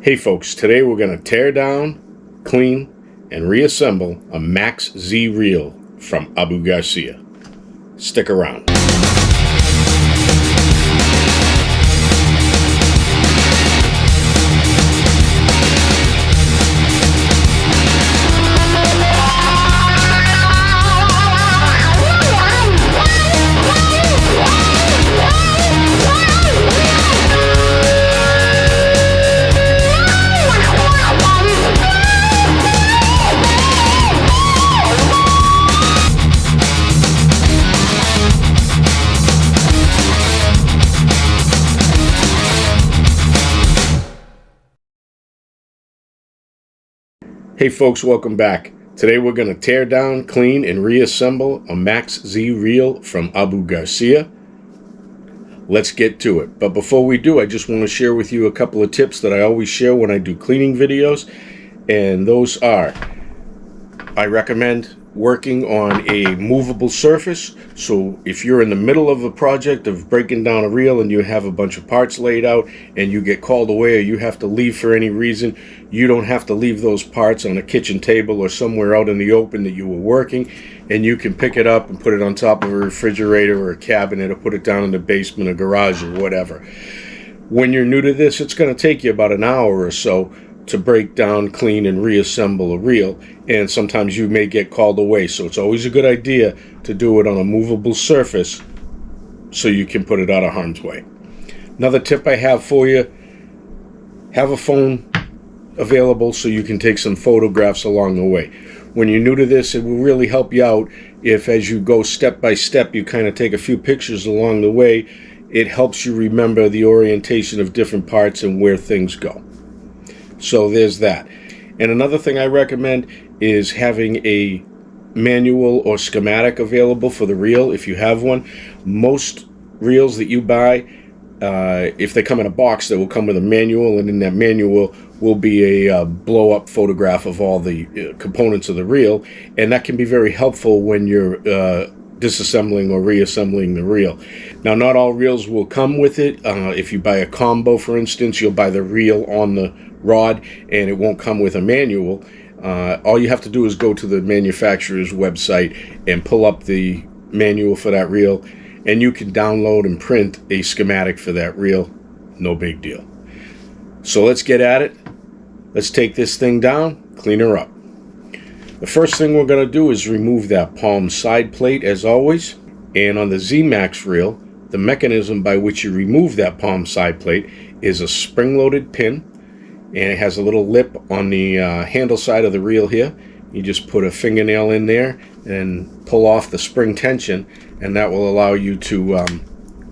Hey folks, today we're going to tear down, clean, and reassemble a Max Z reel from Abu Garcia. Stick around. Hey folks, welcome back. Today we're going to tear down, clean, and reassemble a Max Z reel from Abu Garcia. Let's get to it. But before we do, I just want to share with you a couple of tips that I always share when I do cleaning videos. And those are, I recommend working on a movable surface. So if you're in the middle of a project of breaking down a reel and you have a bunch of parts laid out and you get called away or you have to leave for any reason, you don't have to leave those parts on a kitchen table or somewhere out in the open that you were working, and you can pick it up and put it on top of a refrigerator or a cabinet or put it down in the basement or garage or whatever. When you're new to this, it's going to take you about an hour or so to break down, clean, and reassemble a reel, and sometimes you may get called away, so it's always a good idea to do it on a movable surface so you can put it out of harm's way. Another tip I have for you, have a phone available so you can take some photographs along the way. When you're new to this, it will really help you out if, as you go step by step, you kind of take a few pictures along the way. It helps you remember the orientation of different parts and where things go. So there's that. And another thing I recommend is having a manual or schematic available for the reel if you have one. Most reels that you buy, if they come in a box, they will come with a manual, and in that manual will be a blow-up photograph of all the components of the reel, and that can be very helpful when you're disassembling or reassembling the reel. Now, not all reels will come with it. If you buy a combo, for instance, you'll buy the reel on the rod and it won't come with a manual. All you have to do is go to the manufacturer's website and pull up the manual for that reel, and you can download and print a schematic for that reel. No big deal. So let's get at it. Let's take this thing down, clean her up. The first thing we're going to do is remove that palm side plate, as always. And on the Z-Max reel, the mechanism by which you remove that palm side plate is a spring-loaded pin, and it has a little lip on the handle side of the reel here. You just put a fingernail in there and pull off the spring tension, and that will allow you to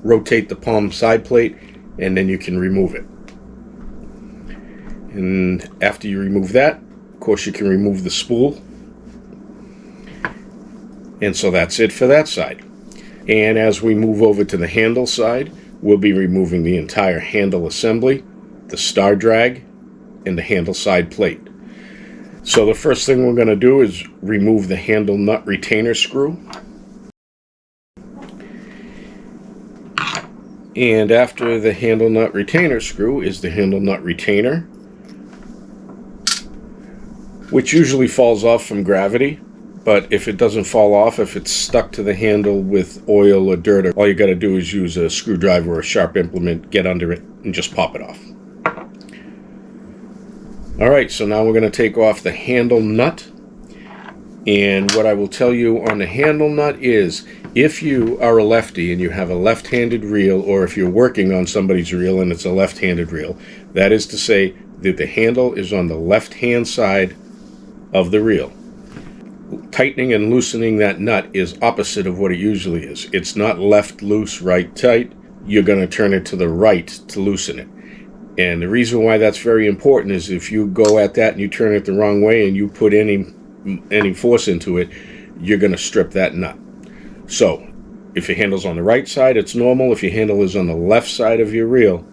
rotate the palm side plate, and then you can remove it. And after you remove that, of course, you can remove the spool. And so that's it for that side. And as we move over to the handle side, we'll be removing the entire handle assembly, the star drag, and the handle side plate. So the first thing we're going to do is remove the handle nut retainer screw. And after the handle nut retainer screw is the handle nut retainer, which usually falls off from gravity. But if it doesn't fall off, if it's stuck to the handle with oil or dirt, all you got to do is use a screwdriver or a sharp implement, get under it, and just pop it off. Alright, so now we're going to take off the handle nut. And what I will tell you on the handle nut is, if you are a lefty and you have a left-handed reel, or if you're working on somebody's reel and it's a left-handed reel, that is to say that the handle is on the left-hand side of the reel. Tightening and loosening that nut is opposite of what it usually is. It's not left loose, right tight. You're going to turn it to the right to loosen it. And the reason why that's very important is if you go at that and you turn it the wrong way and you put any force into it, you're going to strip that nut. So if your handle's on the right side, it's normal. If your handle is on the left side of your reel,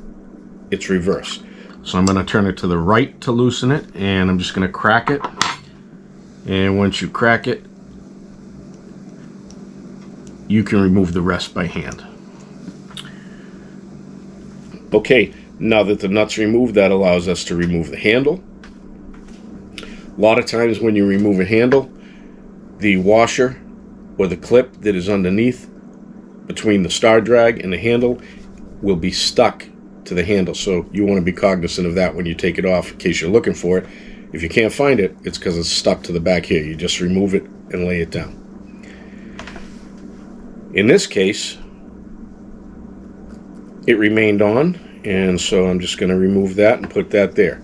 it's reverse. So I'm going to turn it to the right to loosen it, and I'm just going to crack it. And once you crack it, you can remove the rest by hand. Okay, Now that the nut's removed, that allows us to remove the handle. A lot of times when you remove a handle, the washer or the clip that is underneath between the star drag and the handle will be stuck to the handle. So you want to be cognizant of that when you take it off in case you're looking for it. If you can't find it, it's because it's stuck to the back here. You just remove it and lay it down. In this case, it remained on, and so I'm just going to remove that and put that there.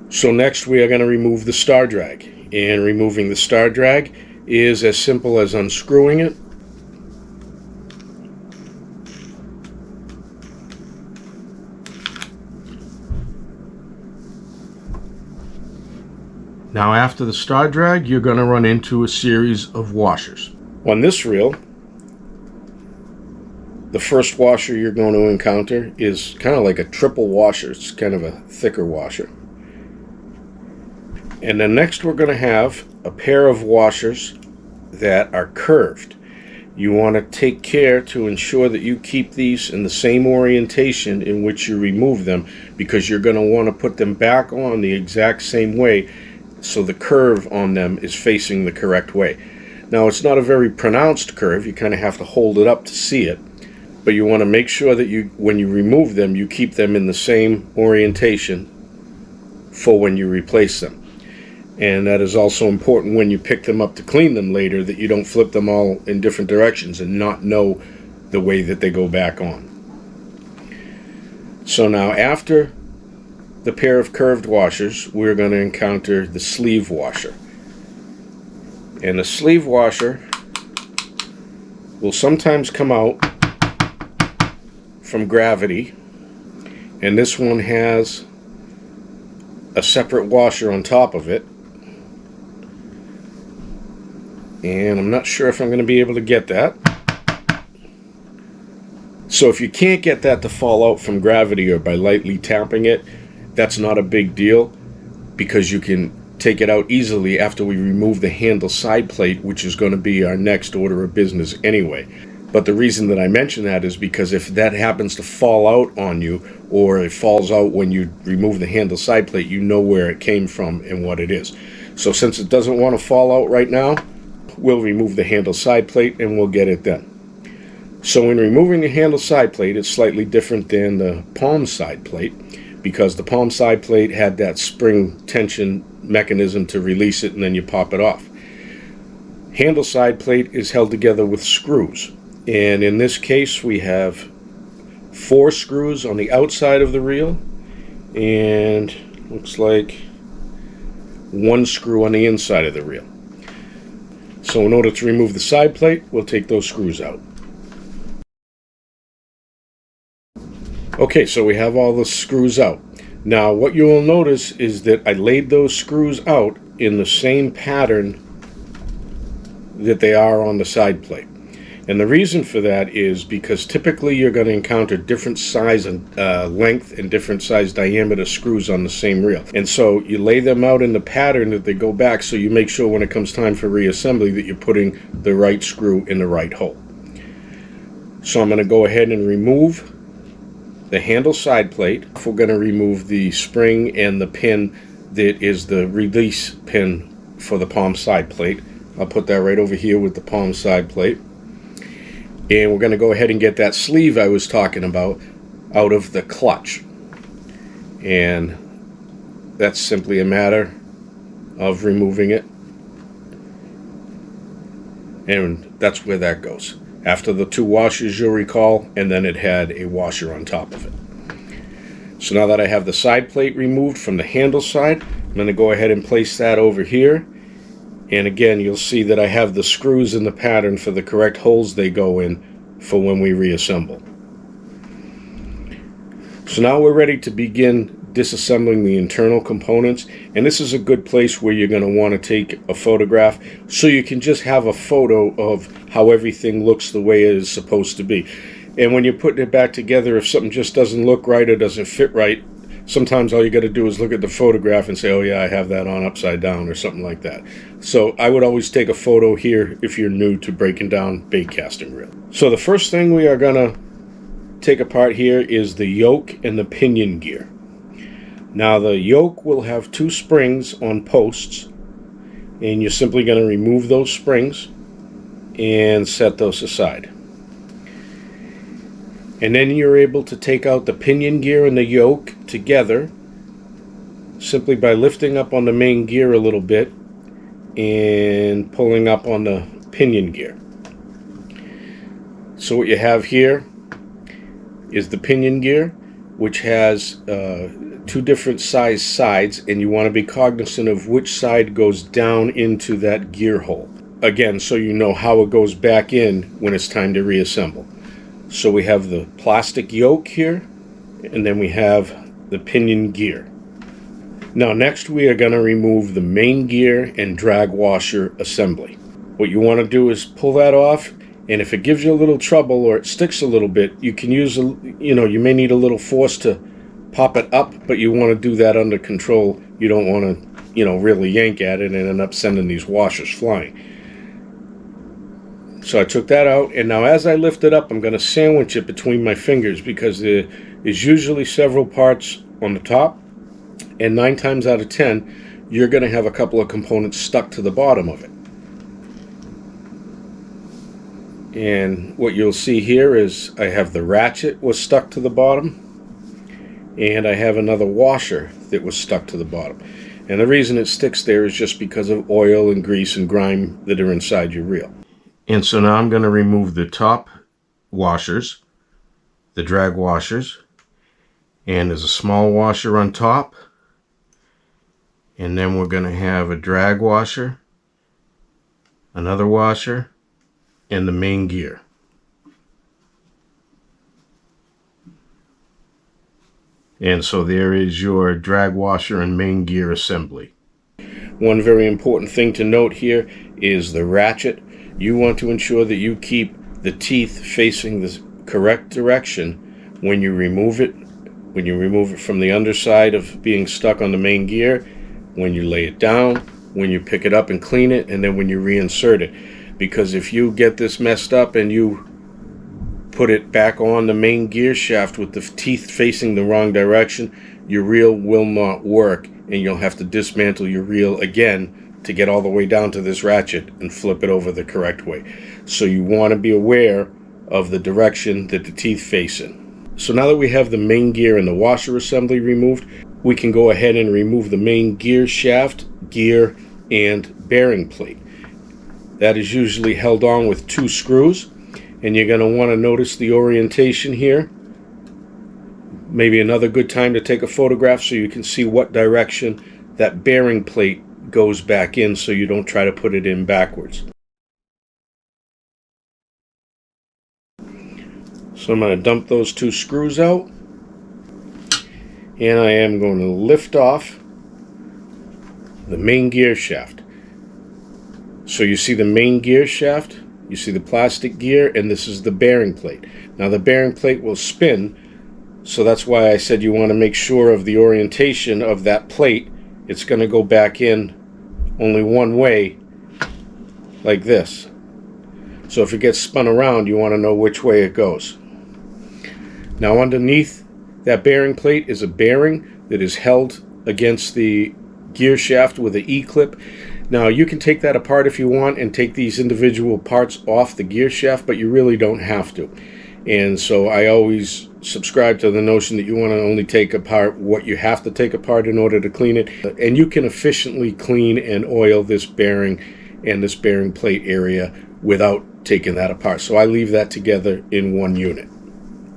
So next we are going to remove the star drag. And removing the star drag is as simple as unscrewing it. Now after the star drag, you're going to run into a series of washers. On this reel, the first washer you're going to encounter is kind of like a triple washer. It's kind of a thicker washer. And then next we're going to have a pair of washers that are curved. You want to take care to ensure that you keep these in the same orientation in which you remove them, because you're going to want to put them back on the exact same way so the curve on them is facing the correct way. Now it's not a very pronounced curve, you kind of have to hold it up to see it, but you want to make sure that when you remove them, you keep them in the same orientation for when you replace them. And that is also important when you pick them up to clean them later, that you don't flip them all in different directions and not know the way that they go back on. So now after the pair of curved washers, we're going to encounter the sleeve washer. And the sleeve washer will sometimes come out from gravity, and this one has a separate washer on top of it. And I'm not sure if I'm going to be able to get that. So if you can't get that to fall out from gravity or by lightly tapping it, that's not a big deal, because you can take it out easily after we remove the handle side plate, which is going to be our next order of business anyway. But the reason that I mention that is because if that happens to fall out on you, or it falls out when you remove the handle side plate, you know where it came from and what it is. So since it doesn't want to fall out right now, we'll remove the handle side plate and we'll get it done. So in removing the handle side plate, it's slightly different than the palm side plate, because the palm side plate had that spring tension mechanism to release it and then you pop it off. Handle side plate is held together with screws, and in this case we have 4 screws on the outside of the reel and looks like 1 screw on the inside of the reel. So in order to remove the side plate, we'll take those screws out. Okay, so we have all the screws out. Now what you will notice is that I laid those screws out in the same pattern that they are on the side plate. And the reason for that is because typically you're going to encounter different size and length and different size diameter screws on the same reel. And so you lay them out in the pattern that they go back, so you make sure when it comes time for reassembly that you're putting the right screw in the right hole. So I'm going to go ahead and remove the handle side plate. We're going to remove the spring and the pin that is the release pin for the palm side plate. I'll put that right over here with the palm side plate. And we're going to go ahead and get that sleeve I was talking about out of the clutch. And that's simply a matter of removing it. And that's where that goes. After the 2 washers, you'll recall, and then it had a washer on top of it. So now that I have the side plate removed from the handle side, I'm going to go ahead and place that over here. And again, you'll see that I have the screws in the pattern for the correct holes they go in for when we reassemble. So now we're ready to begin disassembling the internal components, and this is a good place where you're going to want to take a photograph so you can just have a photo of how everything looks the way it is supposed to be. And when you're putting it back together, if something just doesn't look right or doesn't fit right, sometimes all you got to do is look at the photograph and say, oh yeah, I have that on upside down or something like that. So I would always take a photo here if you're new to breaking down bait casting reel. So the first thing we are going to take apart here is the yoke and the pinion gear. Now the yoke will have 2 springs on posts, and you're simply going to remove those springs and set those aside. And then you're able to take out the pinion gear and the yoke together simply by lifting up on the main gear a little bit and pulling up on the pinion gear. So what you have here is the pinion gear, which has 2 different sides, and you want to be cognizant of which side goes down into that gear hole. Again, so you know how it goes back in when it's time to reassemble. So we have the plastic yoke here, and then we have the pinion gear. Now next we are going to remove the main gear and drag washer assembly. What you want to do is pull that off, and if it gives you a little trouble or it sticks a little bit, you can use, you may need a little force to pop it up, but you want to do that under control. You don't want to, really yank at it and end up sending these washers flying. So I took that out, and now as I lift it up, I'm going to sandwich it between my fingers because there is usually several parts on the top, and 9 times out of 10, you're going to have a couple of components stuck to the bottom of it. And what you'll see here is I have the ratchet was stuck to the bottom, and I have another washer that was stuck to the bottom. And the reason it sticks there is just because of oil and grease and grime that are inside your reel. And so now I'm going to remove the top washers, the drag washers, and there's a small washer on top, and then we're going to have a drag washer, another washer, and the main gear. And so there is your drag washer and main gear assembly. One very important thing to note here is the ratchet. You want to ensure that you keep the teeth facing the correct direction when you remove it. When you remove it from the underside of being stuck on the main gear, when you lay it down, when you pick it up and clean it, and then when you reinsert it. Because if you get this messed up and you put it back on the main gear shaft with the teeth facing the wrong direction, your reel will not work, and you'll have to dismantle your reel again to get all the way down to this ratchet and flip it over the correct way. So you want to be aware of the direction that the teeth face in. So now that we have the main gear and the washer assembly removed, we can go ahead and remove the main gear shaft, gear, and bearing plate. That is usually held on with 2 screws, and you're going to want to notice the orientation here. Maybe another good time to take a photograph so you can see what direction that bearing plate goes back in, so you don't try to put it in backwards. So I'm going to dump those 2 screws out, and I am going to lift off the main gear shaft. So you see the main gear shaft, you see the plastic gear, and this is the bearing plate. Now the bearing plate will spin, so that's why I said you want to make sure of the orientation of that plate. It's going to go back in only one way, like this. So if it gets spun around, you want to know which way it goes. Now underneath that bearing plate is a bearing that is held against the gear shaft with an E-clip. Now you can take that apart if you want and take these individual parts off the gear shaft, but you really don't have to. And so I always subscribe to the notion that you want to only take apart what you have to take apart in order to clean it. And you can efficiently clean and oil this bearing and this bearing plate area without taking that apart. So I leave that together in one unit.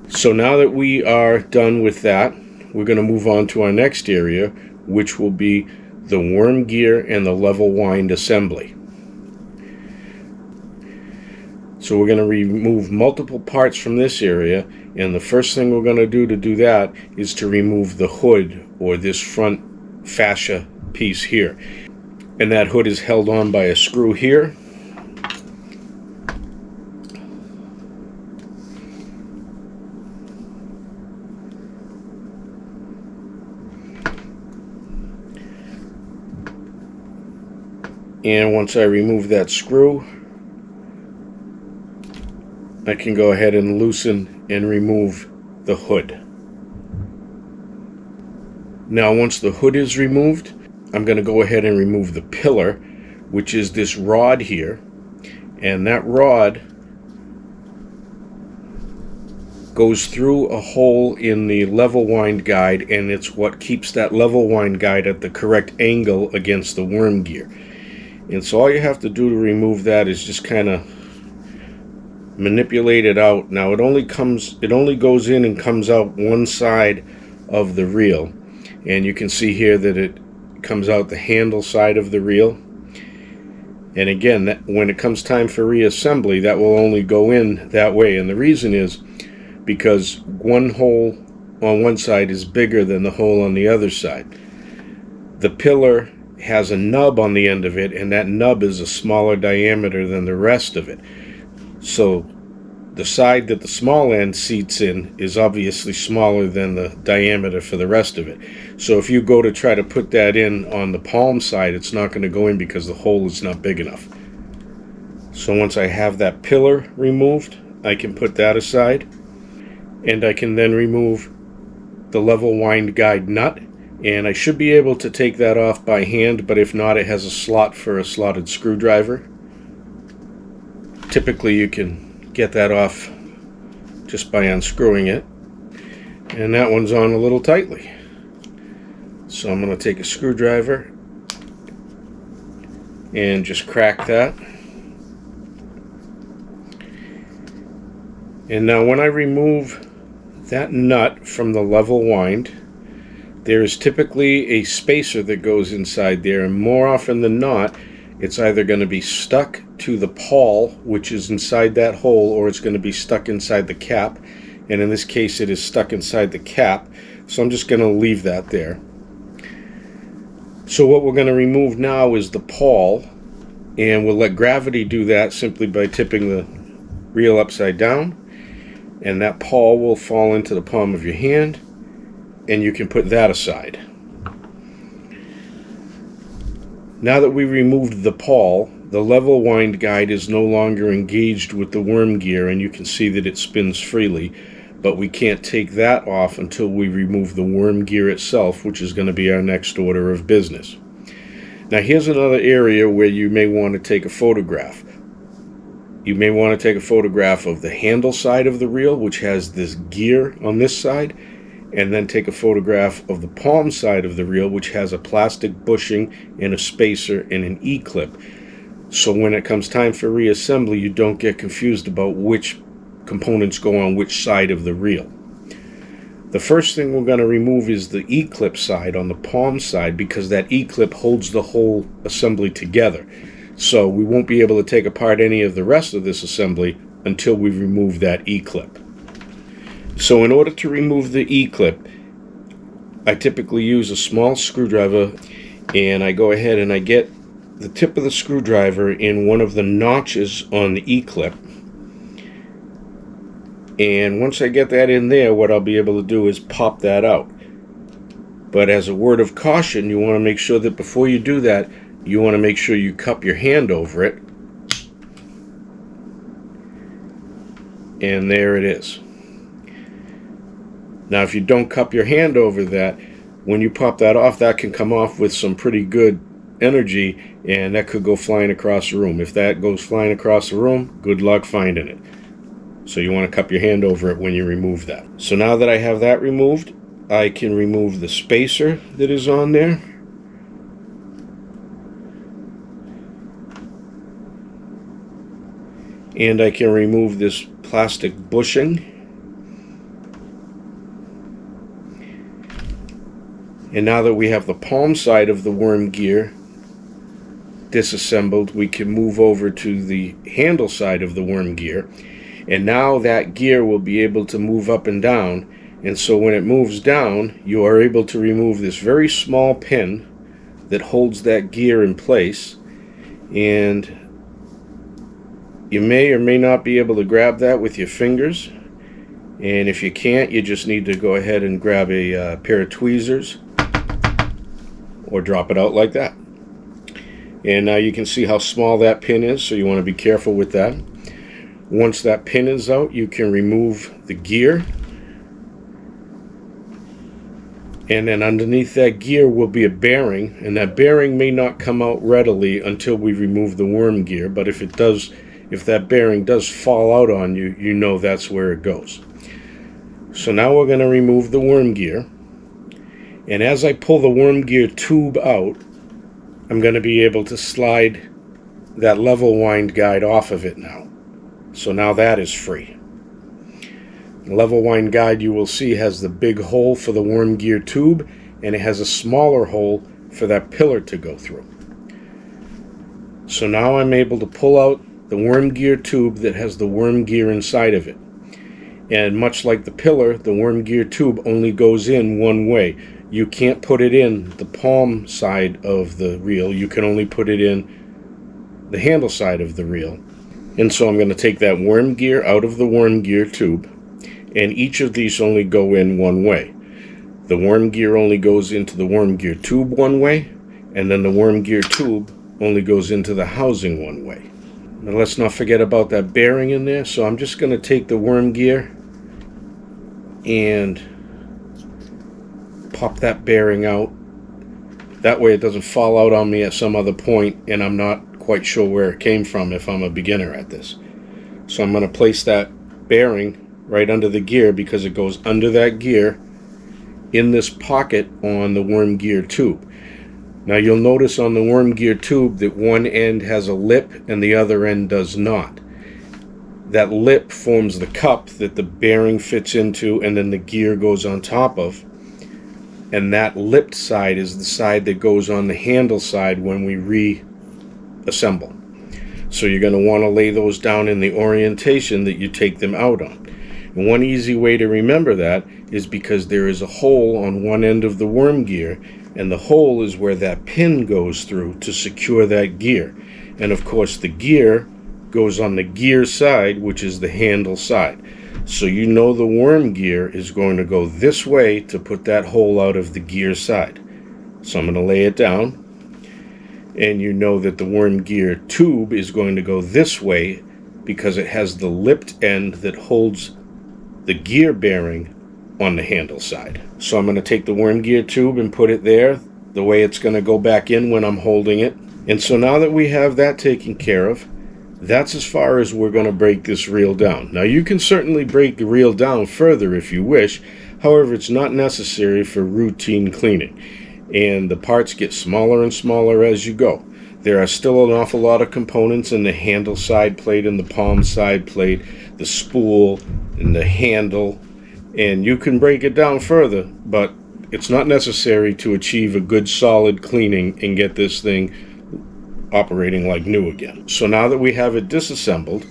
So now that we are done with that, we're going to move on to our next area, which will be the worm gear and the level wind assembly. So we're going to remove multiple parts from this area, and the first thing we're going to do that is to remove the hood, or this front fascia piece here. And that hood is held on by a screw here. And once I remove that screw, I can go ahead and loosen and remove the hood. Now once the hood is removed, I'm going to go ahead and remove the pillar, which is this rod here. And that rod goes through a hole in the level wind guide, and it's what keeps that level wind guide at the correct angle against the worm gear. And so all you have to do to remove that is just kind of manipulate it out. Now it only goes in and comes out one side of the reel, and you can see here that it comes out the handle side of the reel. And again, when it comes time for reassembly, that will only go in that way. And the reason is because one hole on one side is bigger than the hole on the other side. The pillar has a nub on the end of it, and that nub is a smaller diameter than the rest of it. So the side that the small end seats in is obviously smaller than the diameter for the rest of it. So if you go to try to put that in on the palm side, it's not going to go in because the hole is not big enough. So once I have that pillar removed, I can put that aside. And I can then remove the level wind guide nut, and I should be able to take that off by hand, but if not, it has a slot for a slotted screwdriver. Typically you can get that off just by unscrewing it, and that one's on a little tightly. So I'm going to take a screwdriver and just crack that. And now when I remove that nut from the level wind, there is typically a spacer that goes inside there, and more often than not, it's either going to be stuck to the pawl, which is inside that hole, or it's going to be stuck inside the cap. And in this case, it is stuck inside the cap, so I'm just going to leave that there. So what we're going to remove now is the pawl, and we'll let gravity do that simply by tipping the reel upside down. And that pawl will fall into the palm of your hand, and you can put that aside. Now that we removed the pawl, the level wind guide is no longer engaged with the worm gear, and you can see that it spins freely, but we can't take that off until we remove the worm gear itself, which is going to be our next order of business. Now here's another area where you may want to take a photograph. You may want to take a photograph of the handle side of the reel, which has this gear on this side, and then take a photograph of the palm side of the reel, which has a plastic bushing and a spacer and an E-clip. So when it comes time for reassembly, you don't get confused about which components go on which side of the reel. The first thing we're going to remove is the E-clip side on the palm side, because that E-clip holds the whole assembly together. So we won't be able to take apart any of the rest of this assembly until we remove that E-clip. So in order to remove the E-clip, I typically use a small screwdriver, and I go ahead and I get the tip of the screwdriver in one of the notches on the E-clip. And once I get that in there, what I'll be able to do is pop that out. But as a word of caution, you want to make sure that before you do that, you want to make sure you cup your hand over it. And there it is. Now if you don't cup your hand over that, when you pop that off, that can come off with some pretty good energy, and that could go flying across the room. If that goes flying across the room, good luck finding it. So you want to cup your hand over it when you remove that. So now that I have that removed, I can remove the spacer that is on there. And I can remove this plastic bushing. And now that we have the palm side of the worm gear disassembled, we can move over to the handle side of the worm gear. And now that gear will be able to move up and down. And so when it moves down, you are able to remove this very small pin that holds that gear in place. And you may or may not be able to grab that with your fingers. And if you can't, you just need to go ahead and grab a pair of tweezers or drop it out like that. And now you can see how small that pin is, so you want to be careful with that. Once that pin is out, you can remove the gear. And then underneath that gear will be a bearing, and that bearing may not come out readily until we remove the worm gear, but if it does, if that bearing does fall out on you, you know that's where it goes. So now we're going to remove the worm gear, and as I pull the worm gear tube out, I'm going to be able to slide that level wind guide off of it now. So now that is free. The level wind guide, you will see, has the big hole for the worm gear tube, and it has a smaller hole for that pillar to go through. So now I'm able to pull out the worm gear tube that has the worm gear inside of it. And much like the pillar, the worm gear tube only goes in one way. You can't put it in the palm side of the reel. You can only put it in the handle side of the reel. And so I'm going to take that worm gear out of the worm gear tube, and each of these only go in one way. The worm gear only goes into the worm gear tube one way, and then the worm gear tube only goes into the housing one way. Now let's not forget about that bearing in there, so I'm just going to take the worm gear and pop that bearing out. That way it doesn't fall out on me at some other point and I'm not quite sure where it came from if I'm a beginner at this. So I'm going to place that bearing right under the gear, because it goes under that gear in this pocket on the worm gear tube. Now you'll notice on the worm gear tube that one end has a lip and the other end does not. That lip forms the cup that the bearing fits into and then the gear goes on top of. And that lipped side is the side that goes on the handle side when we reassemble. So you're going to want to lay those down in the orientation that you take them out on. And one easy way to remember that is because there is a hole on one end of the worm gear, and the hole is where that pin goes through to secure that gear. And of course the gear goes on the gear side, which is the handle side. So you know the worm gear is going to go this way to put that hole out of the gear side. So I'm going to lay it down, and you know that the worm gear tube is going to go this way because it has the lipped end that holds the gear bearing on the handle side. So I'm going to take the worm gear tube and put it there the way it's going to go back in when I'm holding it. And so now that we have that taken care of, that's as far as we're going to break this reel down. Now you can certainly break the reel down further if you wish. However, it's not necessary for routine cleaning, and the parts get smaller and smaller as you go. There are still an awful lot of components in the handle side plate and the palm side plate, the spool and the handle, and you can break it down further, but it's not necessary to achieve a good solid cleaning and get this thing operating like new again. So now that we have it disassembled,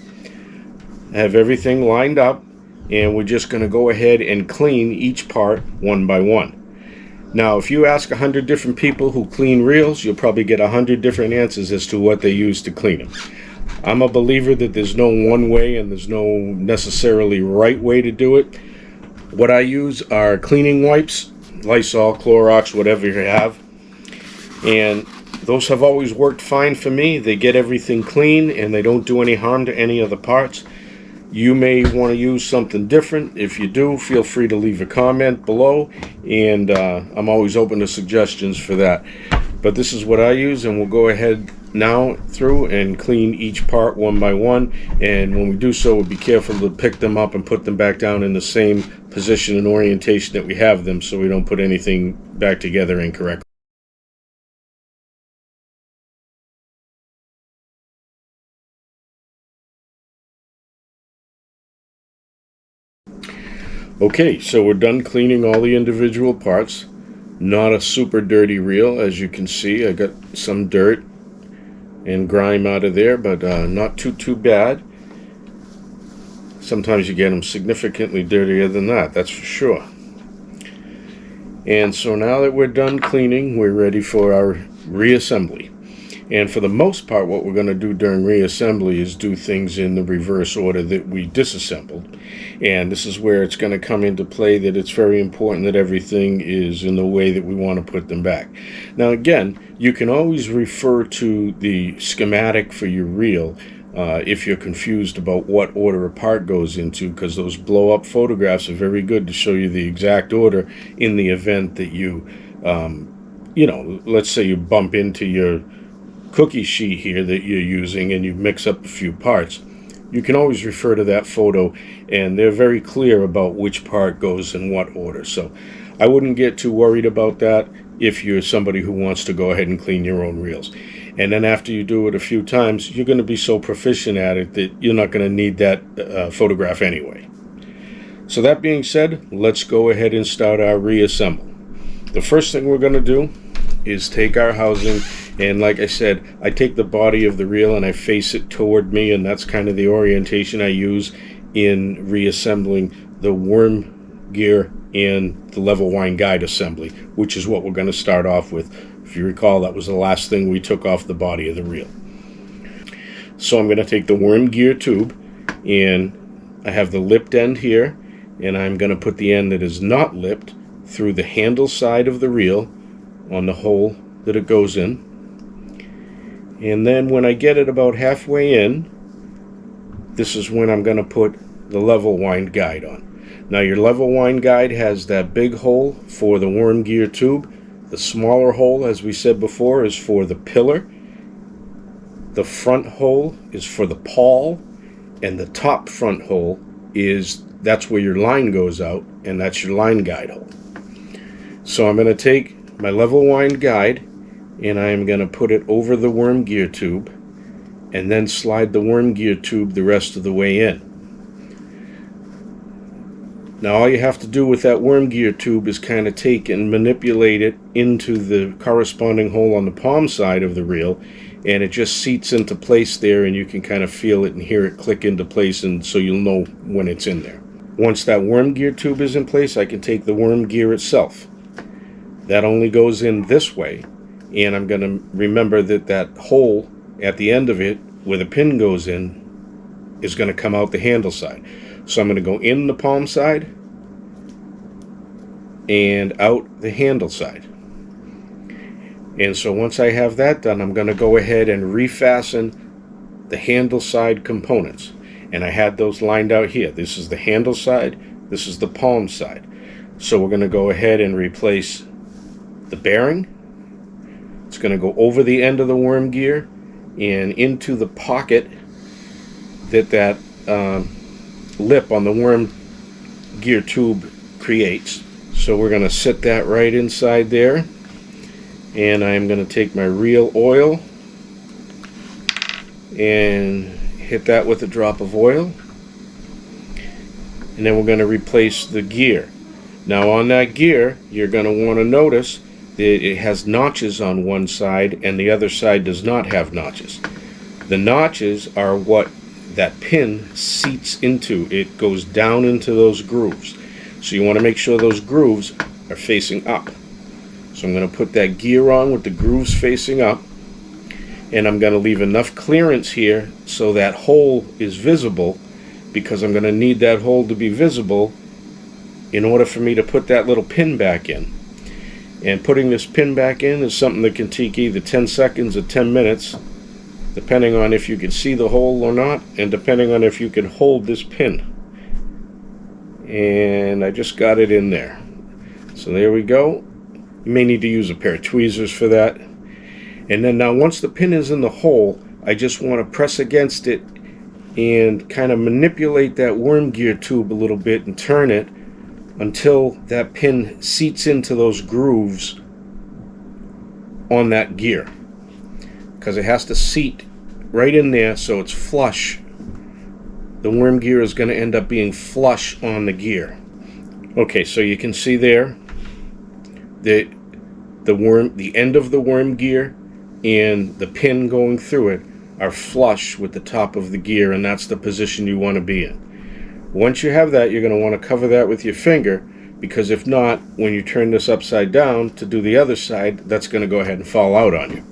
I have everything lined up, and we're just going to go ahead and clean each part one by one. Now, if you ask 100 different people who clean reels, you'll probably get 100 different answers as to what they use to clean them. I'm a believer that there's no one way and there's no necessarily right way to do it. What I use are cleaning wipes, Lysol, Clorox, whatever you have, and those have always worked fine for me. They get everything clean and they don't do any harm to any of the parts. You may want to use something different. If you do, feel free to leave a comment below, and I'm always open to suggestions for that. But this is what I use, and we'll go ahead now through and clean each part one by one. And when we do so, we'll be careful to pick them up and put them back down in the same position and orientation that we have them, so we don't put anything back together incorrectly. Okay, so we're done cleaning all the individual parts. Not a super dirty reel, as you can see. I got some dirt and grime out of there, but not too bad. Sometimes you get them significantly dirtier than that, that's for sure. And so now that we're done cleaning, we're ready for our reassembly. And for the most part, what we're going to do during reassembly is do things in the reverse order that we disassembled. And this is where it's going to come into play that it's very important that everything is in the way that we want to put them back. Now again, you can always refer to the schematic for your reel if you're confused about what order a part goes into, because those blow-up photographs are very good to show you the exact order in the event that you, let's say you bump into your cookie sheet here that you're using and you mix up a few parts. You can always refer to that photo, and they're very clear about which part goes in what order. So I wouldn't get too worried about that if you're somebody who wants to go ahead and clean your own reels. And then after you do it a few times, you're going to be so proficient at it that you're not going to need that photograph anyway. So that being said, let's go ahead and start our reassemble. The first thing we're going to do is take our housing, and like I said, I take the body of the reel and I face it toward me, and that's kind of the orientation I use in reassembling the worm gear and the level wind guide assembly, which is what we're going to start off with. If you recall, that was the last thing we took off the body of the reel. So I'm going to take the worm gear tube, and I have the lipped end here, and I'm going to put the end that is not lipped through the handle side of the reel on the hole that it goes in. And then when I get it about halfway in, this is when I'm going to put the level wind guide on. Now your level wind guide has that big hole for the worm gear tube. The smaller hole, as we said before, is for the pillar. The front hole is for the pawl, and the top front hole that's where your line goes out, and that's your line guide hole. So I'm going to take my level wind guide, and I'm going to put it over the worm gear tube, and then slide the worm gear tube the rest of the way in. Now all you have to do with that worm gear tube is kind of take and manipulate it into the corresponding hole on the palm side of the reel, and it just seats into place there, and you can kind of feel it and hear it click into place, and so you'll know when it's in there. Once that worm gear tube is in place, I can take the worm gear itself. That only goes in this way, and I'm going to remember that that hole at the end of it where the pin goes in is going to come out the handle side. So I'm going to go in the palm side and out the handle side. And so once I have that done, I'm going to go ahead and refasten the handle side components. And I had those lined out here. This is the handle side, this is the palm side. So we're going to go ahead and replace the bearing. It's going to go over the end of the worm gear and into the pocket that lip on the worm gear tube creates. So we're going to set that right inside there, and I'm going to take my reel oil and hit that with a drop of oil, and then we're going to replace the gear. Now on that gear, you're going to want to notice that it has notches on one side and the other side does not have notches. The notches are what that pin seats into. It goes down into those grooves. So you want to make sure those grooves are facing up. So I'm going to put that gear on with the grooves facing up, and I'm going to leave enough clearance here so that hole is visible, because I'm going to need that hole to be visible in order for me to put that little pin back in. And putting this pin back in is something that can take either 10 seconds or 10 minutes, depending on if you can see the hole or not, and depending on if you can hold this pin. And I just got it in there. So there we go. You may need to use a pair of tweezers for that. And then now once the pin is in the hole, I just want to press against it and kind of manipulate that worm gear tube a little bit and turn it until that pin seats into those grooves on that gear, because it has to seat right in there so it's flush. The worm gear is going to end up being flush on the gear. Okay, so you can see there that the end of the worm gear and the pin going through it are flush with the top of the gear, and that's the position you want to be in. Once you have that, you're going to want to cover that with your finger, because if not, when you turn this upside down to do the other side, that's going to go ahead and fall out on you.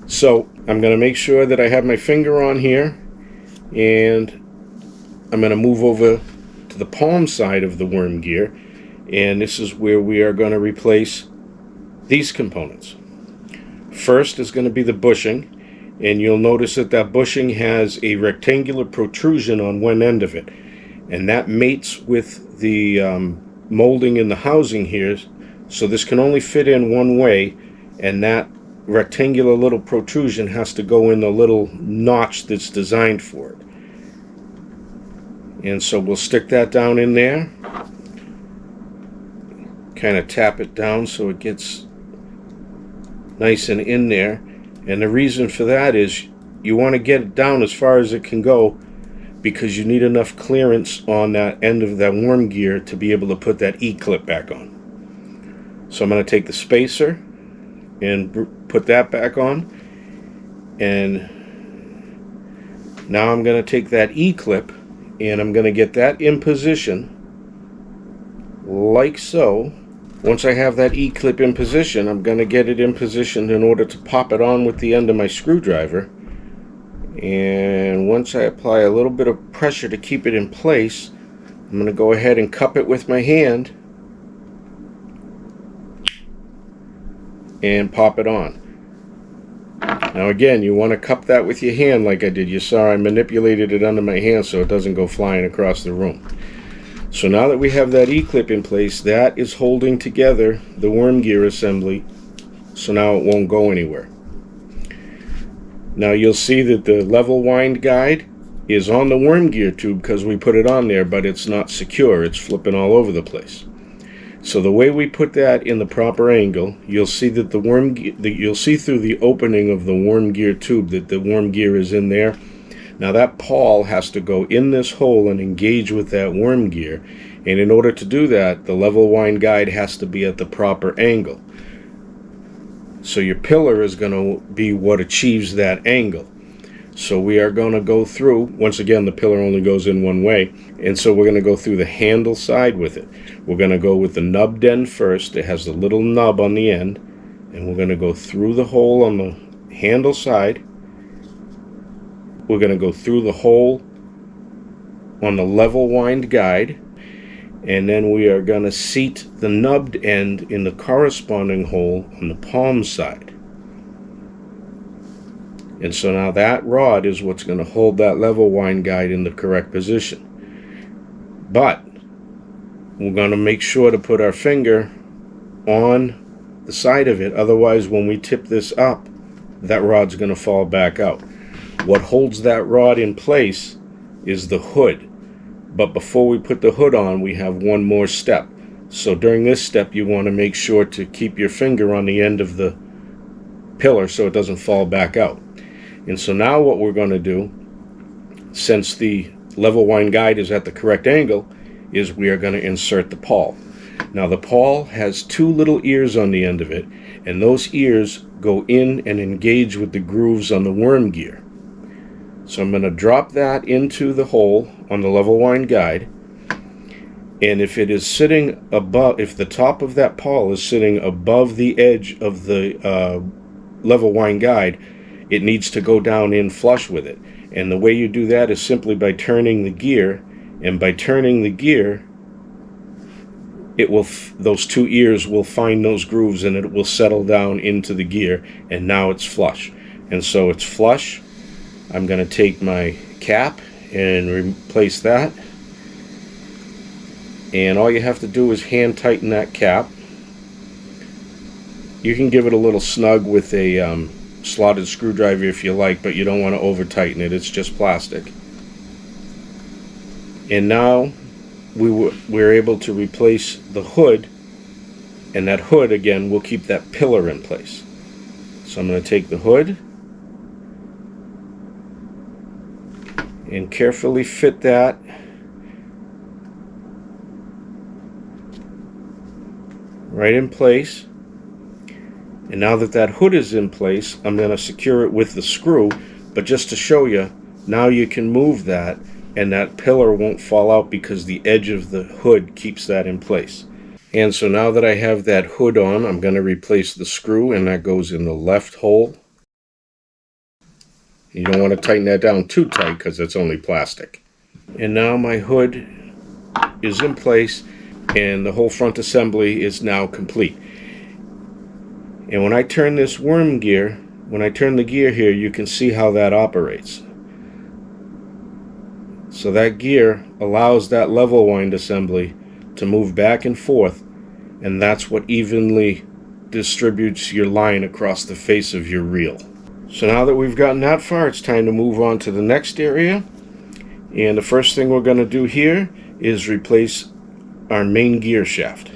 So I'm going to make sure that I have my finger on here, and I'm going to move over to the palm side of the worm gear, and this is where we are going to replace these components. First is going to be the bushing, and you'll notice that that bushing has a rectangular protrusion on one end of it, and that mates with the molding in the housing here, so this can only fit in one way, and that rectangular little protrusion has to go in the little notch that's designed for it. And so we'll stick that down in there, kind of tap it down so it gets nice and in there. And the reason for that is you want to get it down as far as it can go, because you need enough clearance on that end of that worm gear to be able to put that E-clip back on. So I'm going to take the spacer and put that back on, and now I'm going to take that E-clip and I'm going to get that in position like so. Once I have that E-clip in position, I'm going to get it in position in order to pop it on with the end of my screwdriver. And once I apply a little bit of pressure to keep it in place, I'm going to go ahead and cup it with my hand and pop it on. Now again, you want to cup that with your hand like I did. You saw I manipulated it under my hand so it doesn't go flying across the room. So now that we have that E-clip in place, that is holding together the worm gear assembly, so now it won't go anywhere. Now you'll see that the level wind guide is on the worm gear tube because we put it on there, but it's not secure. It's flipping all over the place. So the way we put that in the proper angle, you'll see that you'll see through the opening of the worm gear tube that the worm gear is in there. Now that pawl has to go in this hole and engage with that worm gear, and in order to do that, the level wind guide has to be at the proper angle. So your pillar is going to be what achieves that angle. So we are going to go through, once again the pillar only goes in one way, and so we're going to go through the handle side with it. We're going to go with the nubbed end first. It has a little nub on the end, and we're going to go through the hole on the handle side. We're going to go through the hole on the level wind guide, and then we are going to seat the nubbed end in the corresponding hole on the palm side. And so now that rod is what's going to hold that level wind guide in the correct position. But we're going to make sure to put our finger on the side of it, otherwise when we tip this up, that rod's going to fall back out. What holds that rod in place is the hood. But before we put the hood on, we have one more step. So during this step, you want to make sure to keep your finger on the end of the pillar so it doesn't fall back out. And so now what we're going to do, since the level wind guide is at the correct angle, is we are going to insert the pawl. Now the pawl has two little ears on the end of it, and those ears go in and engage with the grooves on the worm gear. So I'm going to drop that into the hole on the level wind guide, and if it is sitting above, if the top of that pawl is sitting above the edge of the level wind guide, it needs to go down in flush with it. And the way you do that is simply by turning the gear, and by turning the gear, it will those two ears will find those grooves and it will settle down into the gear, and now it's flush. And so it's flush. I'm going to take my cap and replace that, and all you have to do is hand tighten that cap. You can give it a little snug with a slotted screwdriver if you like, but you don't want to over tighten it. It's just plastic. And now we're able to replace the hood, and that hood again will keep that pillar in place. So I'm going to take the hood and carefully fit that right in place. And now that that hood is in place, I'm going to secure it with the screw, but just to show you, now you can move that and that pillar won't fall out because the edge of the hood keeps that in place. And so now that I have that hood on, I'm going to replace the screw, and that goes in the left hole. You don't want to tighten that down too tight because it's only plastic. And now my hood is in place, and the whole front assembly is now complete. And when I turn this worm gear, when I turn the gear here, you can see how that operates. So that gear allows that level wind assembly to move back and forth, and that's what evenly distributes your line across the face of your reel. So now that we've gotten that far, it's time to move on to the next area. And the first thing we're going to do here is replace our main gear shaft.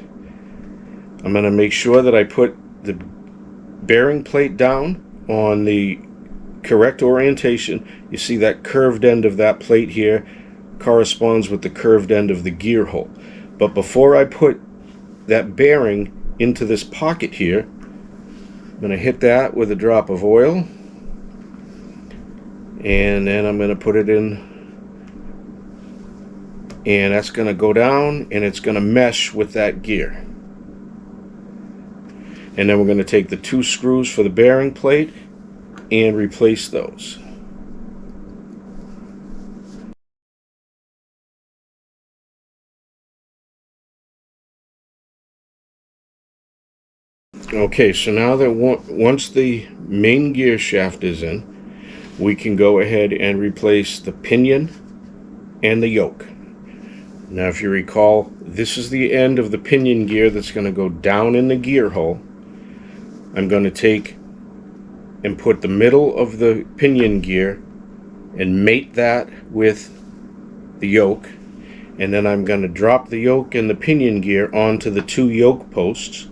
I'm going to make sure that I put the bearing plate down on the correct orientation. You see that curved end of that plate here corresponds with the curved end of the gear hole. But before I put that bearing into this pocket here, I'm going to hit that with a drop of oil, and then I'm going to put it in, and that's going to go down and it's going to mesh with that gear. And then we're going to take the 2 screws for the bearing plate and replace those. Okay, so now that once the main gear shaft is in, we can go ahead and replace the pinion and the yoke. Now, if you recall, this is the end of the pinion gear that's going to go down in the gear hole. I'm going to take and put the middle of the pinion gear and mate that with the yoke, and then I'm going to drop the yoke and the pinion gear onto the 2 yoke posts,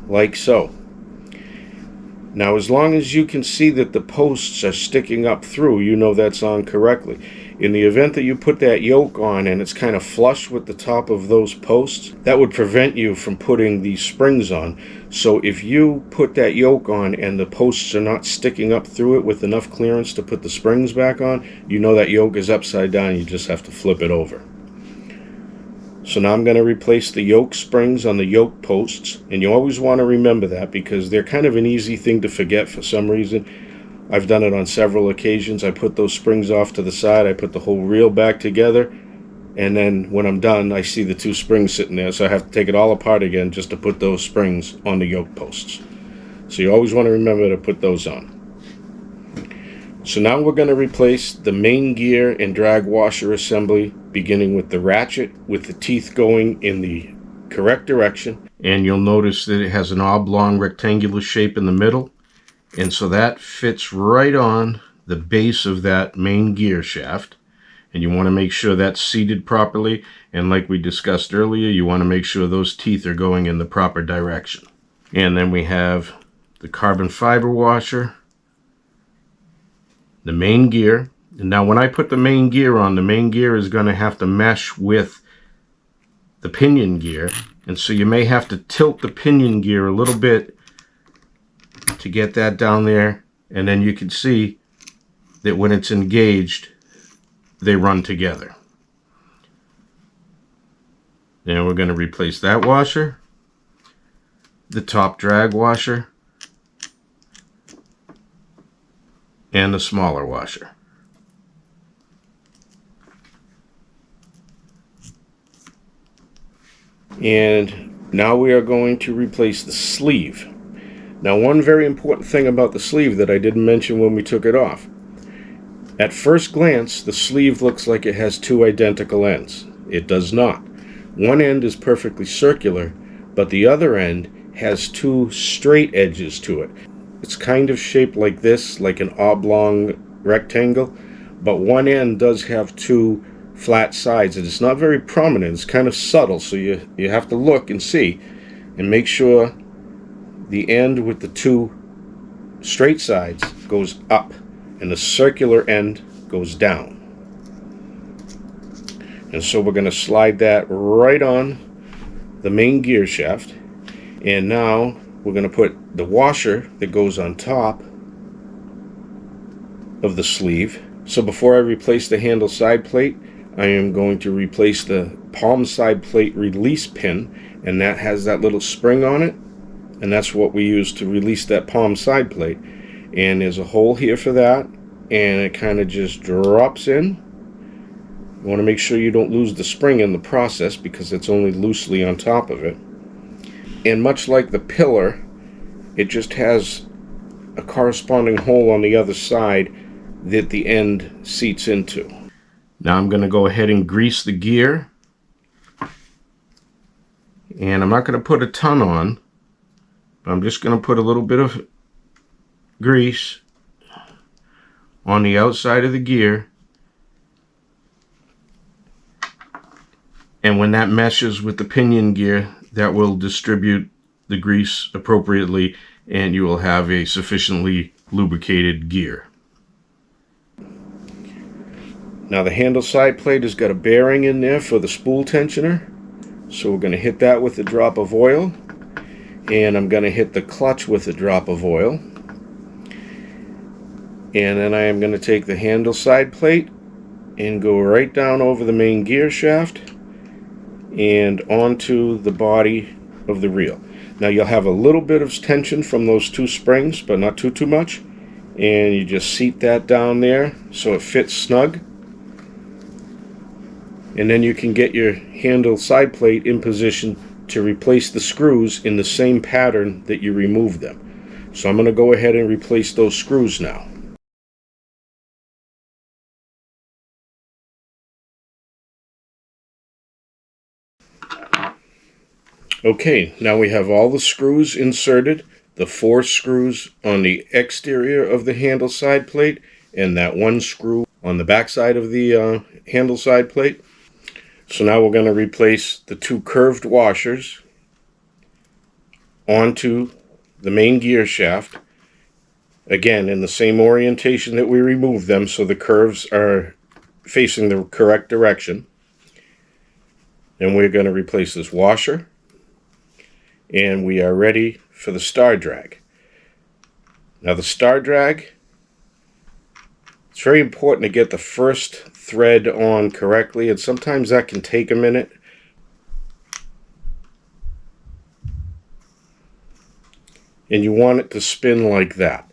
like so. Now, as long as you can see that the posts are sticking up through, you know that's on correctly. In the event that you put that yoke on and it's kind of flush with the top of those posts, that would prevent you from putting these springs on. So if you put that yoke on and the posts are not sticking up through it with enough clearance to put the springs back on, you know that yoke is upside down. You just have to flip it over. So now I'm going to replace the yoke springs on the yoke posts, and you always want to remember that because they're kind of an easy thing to forget for some reason. I've done it on several occasions. I put those springs off to the side, I put the whole reel back together, and then when I'm done, I see the 2 springs sitting there, so I have to take it all apart again just to put those springs on the yoke posts. So you always want to remember to put those on. So now we're going to replace the main gear and drag washer assembly, beginning with the ratchet with the teeth going in the correct direction. And you'll notice that it has an oblong rectangular shape in the middle. And so that fits right on the base of that main gear shaft. And you want to make sure that's seated properly. And like we discussed earlier, you want to make sure those teeth are going in the proper direction. And then we have the carbon fiber washer, the main gear. And now when I put the main gear on, the main gear is going to have to mesh with the pinion gear. And so you may have to tilt the pinion gear a little bit to get that down there. And then you can see that when it's engaged, they run together. Now we're going to replace that washer, the top drag washer, and the smaller washer. And now we are going to replace the sleeve. Now, one very important thing about the sleeve that I didn't mention when we took it off. At first glance, the sleeve looks like it has 2 identical ends. It does not. One end is perfectly circular, but the other end has 2 straight edges to it. It's kind of shaped like this, like an oblong rectangle, but one end does have 2 flat sides, and it's not very prominent. It's kind of subtle, so you have to look and see and make sure the end with the 2 straight sides goes up and the circular end goes down. And so we're going to slide that right on the main gear shaft, and now we're going to put the washer that goes on top of the sleeve. So before I replace the handle side plate, I am going to replace the palm side plate release pin, and that has that little spring on it, and that's what we use to release that palm side plate. And there's a hole here for that, and it kind of just drops in. You want to make sure you don't lose the spring in the process because it's only loosely on top of it. And much like the pillar, it just has a corresponding hole on the other side that the end seats into. Now I'm going to go ahead and grease the gear. And I'm not going to put a ton on, but I'm just going to put a little bit of grease on the outside of the gear. And when that meshes with the pinion gear, that will distribute the grease appropriately, and you will have a sufficiently lubricated gear. Now the handle side plate has got a bearing in there for the spool tensioner. So we're going to hit that with a drop of oil. And I'm going to hit the clutch with a drop of oil. And then I am going to take the handle side plate and go right down over the main gear shaft and onto the body of the reel. Now you'll have a little bit of tension from those two springs, but not too much. And you just seat that down there so it fits snug. And then you can get your handle side plate in position to replace the screws in the same pattern that you removed them. So I'm going to go ahead and replace those screws now. Okay, now we have all the screws inserted, the 4 screws on the exterior of the handle side plate and that 1 screw on the back side of the handle side plate. So now we're going to replace the 2 curved washers onto the main gear shaft. Again, in the same orientation that we removed them, so the curves are facing the correct direction. And we're going to replace this washer. And we are ready for the star drag. Now the star drag, it's very important to get the first thread on correctly, and sometimes that can take a minute. And you want it to spin like that.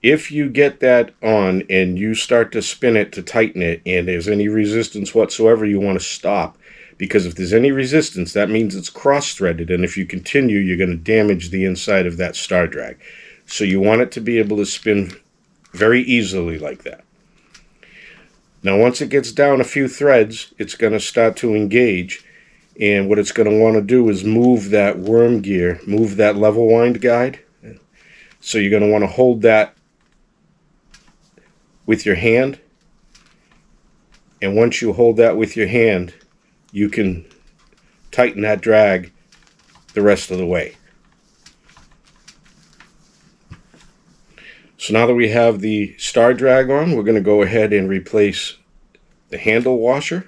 If you get that on and you start to spin it to tighten it and there's any resistance whatsoever, you want to stop. Because if there's any resistance, that means it's cross-threaded, and if you continue, you're going to damage the inside of that star drag. So you want it to be able to spin very easily like that. Now once it gets down a few threads, it's going to start to engage, and what it's going to want to do is move that worm gear, move that level wind guide. So you're going to want to hold that with your hand, and once you hold that with your hand, you can tighten that drag the rest of the way. So now that we have the star drag on, we're going to go ahead and replace the handle washer,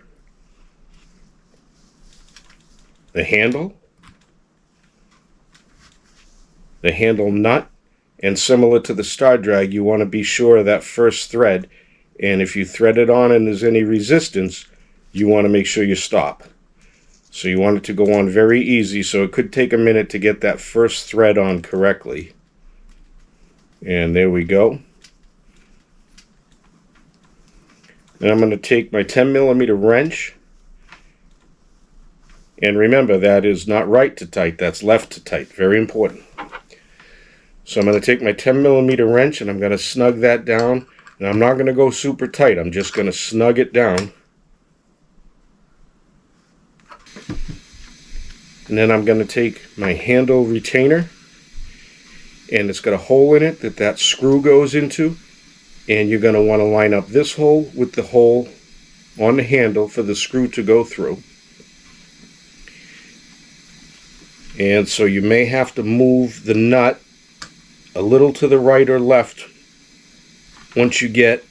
the handle nut, and similar to the star drag, you want to be sure of that first thread, and if you thread it on and there's any resistance, you want to make sure you stop. So you want it to go on very easy, so it could take a minute to get that first thread on correctly. And there we go. And I'm going to take my 10mm wrench, and remember that is not right to tight, that's left to tight, very important. So I'm going to take my 10mm wrench and I'm going to snug that down, and I'm not going to go super tight, I'm just going to snug it down. And then I'm going to take my handle retainer, and it's got a hole in it that screw goes into, and you're going to want to line up this hole with the hole on the handle for the screw to go through. And so you may have to move the nut a little to the right or left once you get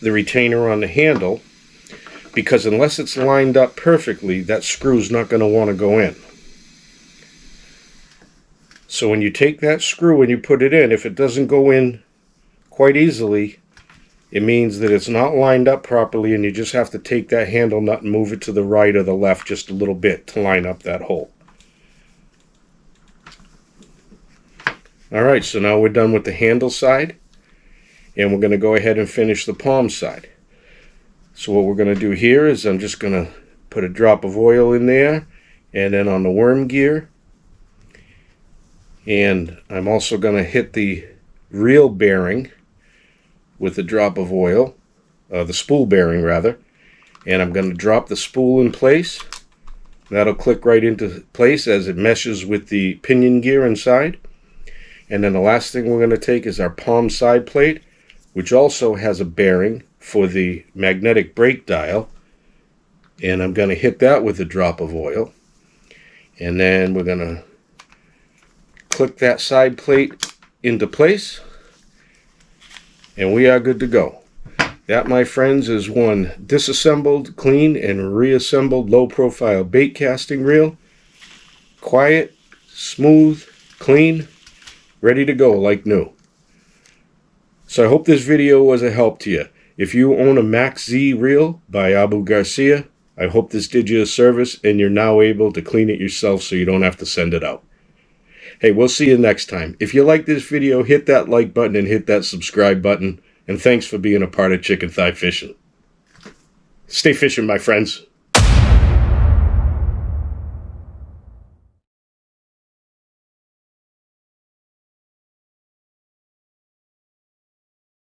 the retainer on the handle, because unless it's lined up perfectly, that screw's not going to want to go in. So when you take that screw and you put it in, if it doesn't go in quite easily, it means that it's not lined up properly, and you just have to take that handle nut and move it to the right or the left just a little bit to line up that hole. Alright, so now we're done with the handle side, and we're going to go ahead and finish the palm side. So what we're going to do here is I'm just going to put a drop of oil in there, and then on the worm gear, And I'm also going to hit the reel bearing with a drop of oil, the spool bearing rather, and I'm going to drop the spool in place. That'll click right into place as it meshes with the pinion gear inside. And then the last thing we're going to take is our palm side plate, which also has a bearing for the magnetic brake dial. And I'm going to hit that with a drop of oil. And then we're going to click that side plate into place. And we are good to go. That, my friends, is one disassembled, clean, and reassembled low-profile bait casting reel. Quiet, smooth, clean, ready to go like new. So I hope this video was a help to you. If you own a Max Z reel by Abu Garcia, I hope this did you a service and you're now able to clean it yourself so you don't have to send it out. Hey, we'll see you next time. If you like this video, hit that like button and hit that subscribe button. And thanks for being a part of Chicken Thigh Fishing. Stay fishing, my friends.